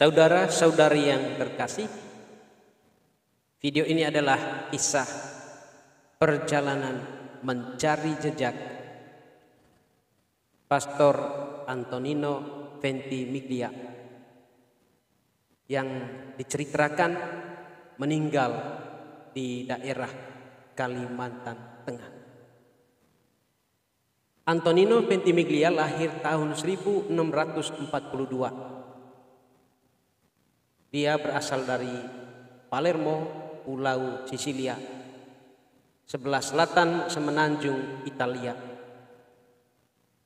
Saudara-saudari yang terkasih, video ini adalah kisah perjalanan mencari jejak Pastor Antonino Ventimiglia yang diceritakan meninggal di daerah Kalimantan Tengah. Antonino Ventimiglia lahir tahun 1642. Dia berasal dari Palermo, Pulau Sisilia, sebelah selatan semenanjung Italia.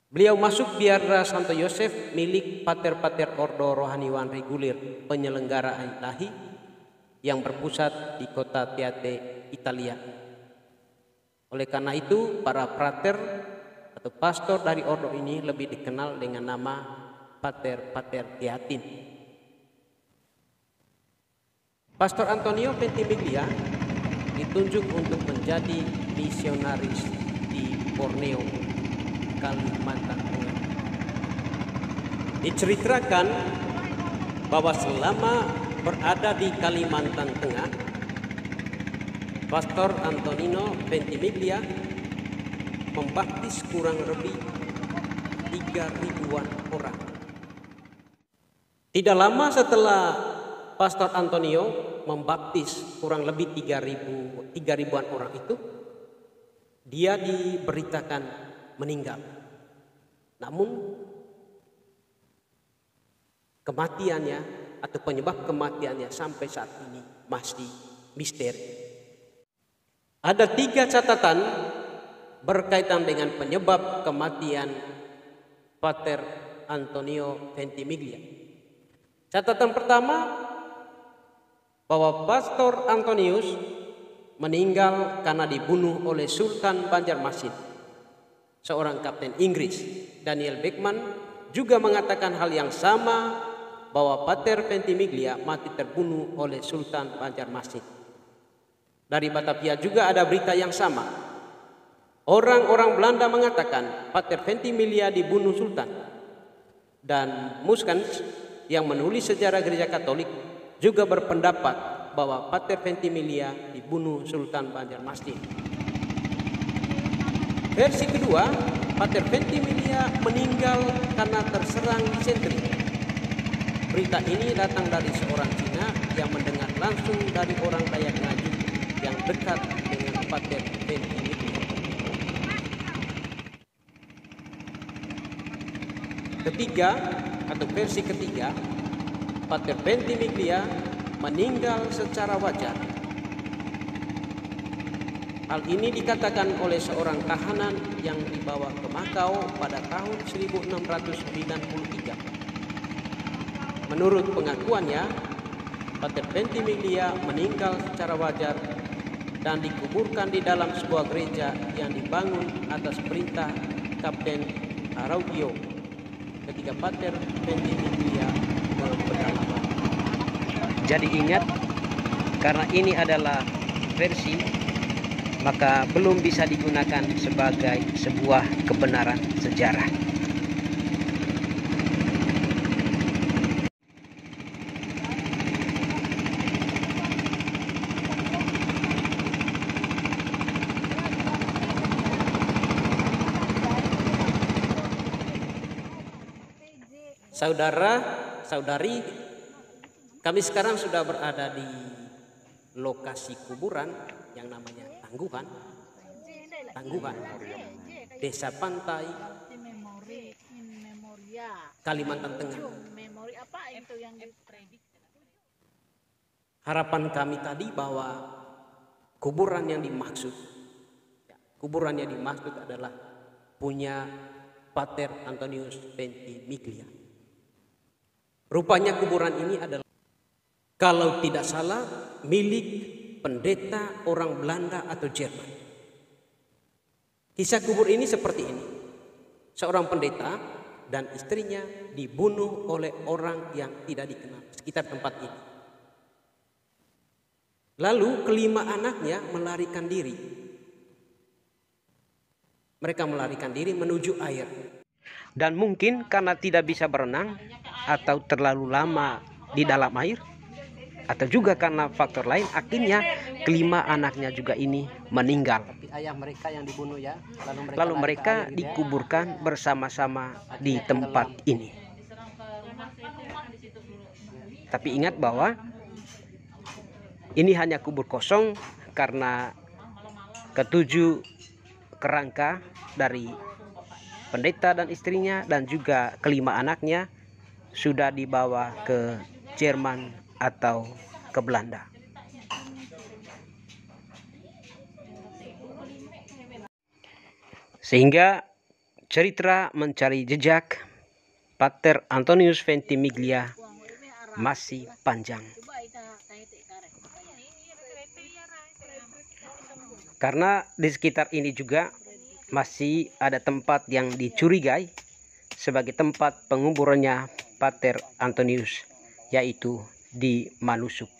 Beliau masuk biara Santo Yosef milik Pater-Pater Ordo Rohaniwan Reguler Penyelenggara Ilahi yang berpusat di kota Teate, Italia. Oleh karena itu, para prater atau pastor dari ordo ini lebih dikenal dengan nama Pater-Pater Teatin. Pastor Antonio Ventimiglia ditunjuk untuk menjadi misionaris di Borneo, Kalimantan Tengah. Diceritakan bahwa selama berada di Kalimantan Tengah, Pastor Antonino Ventimiglia membaptis kurang lebih 3.000-an orang. Tidak lama setelah Pastor Antonio membaptis kurang lebih 3.000-an orang itu, dia diberitakan meninggal. Namun kematiannya atau penyebab kematiannya sampai saat ini masih misteri. Ada 3 catatan berkaitan dengan penyebab kematian Pater Antonio Ventimiglia. Catatan pertama, bahwa Pastor Antonius meninggal karena dibunuh oleh Sultan Banjarmasin. Seorang kapten Inggris, Daniel Beckman, juga mengatakan hal yang sama, bahwa Pater Ventimiglia mati terbunuh oleh Sultan Banjarmasin. Dari Batavia juga ada berita yang sama. Orang-orang Belanda mengatakan Pater Ventimiglia dibunuh Sultan. Dan Muskans yang menulis sejarah gereja Katolik juga berpendapat bahwa Pater Ventimiglia dibunuh Sultan Banjarmasin. Versi kedua, Pater Ventimiglia meninggal karena terserang disentri. Berita ini datang dari seorang Cina yang mendengar langsung dari orang Dayak Ngaju yang dekat dengan Pater Ventimiglia. Ketiga, atau versi ketiga, Pater Ventimiglia meninggal secara wajar. Hal ini dikatakan oleh seorang tahanan yang dibawa ke Makau pada tahun 1693. Menurut pengakuannya, Pater Ventimiglia meninggal secara wajar dan dikuburkan di dalam sebuah gereja yang dibangun atas perintah Kapten Araudio ketika Pater Ventimiglia berpedalaman. Jadi ingat, karena ini adalah versi, maka belum bisa digunakan sebagai sebuah kebenaran sejarah. Saudara-saudari, kami sekarang sudah berada di lokasi kuburan yang namanya Tangguhan, Desa Pantai, Kalimantan Tengah. Harapan kami tadi bahwa kuburan yang dimaksud adalah punya Pater Antonius Ventimiglia. Rupanya kuburan ini adalah, kalau tidak salah, milik pendeta orang Belanda atau Jerman. Kisah kubur ini seperti ini. Seorang pendeta dan istrinya dibunuh oleh orang yang tidak dikenal sekitar tempat ini. Lalu kelima anaknya melarikan diri. Mereka melarikan diri menuju air. Dan mungkin karena tidak bisa berenang atau terlalu lama di dalam air, atau juga karena faktor lain akhirnya kelima anaknya juga ini meninggal. Tapi ayah mereka yang dibunuh ya, lalu mereka dikuburkan bersama-sama di tempat ini. Tapi ingat bahwa ini hanya kubur kosong karena ketujuh kerangka dari pendeta dan istrinya dan juga kelima anaknya sudah dibawa ke Jerman atau ke Belanda. Sehingga cerita mencari jejak Pater Antonius Ventimiglia masih panjang. Karena di sekitar ini juga masih ada tempat yang dicurigai sebagai tempat penguburannya Pater Antonius, yaitu di Manusuk.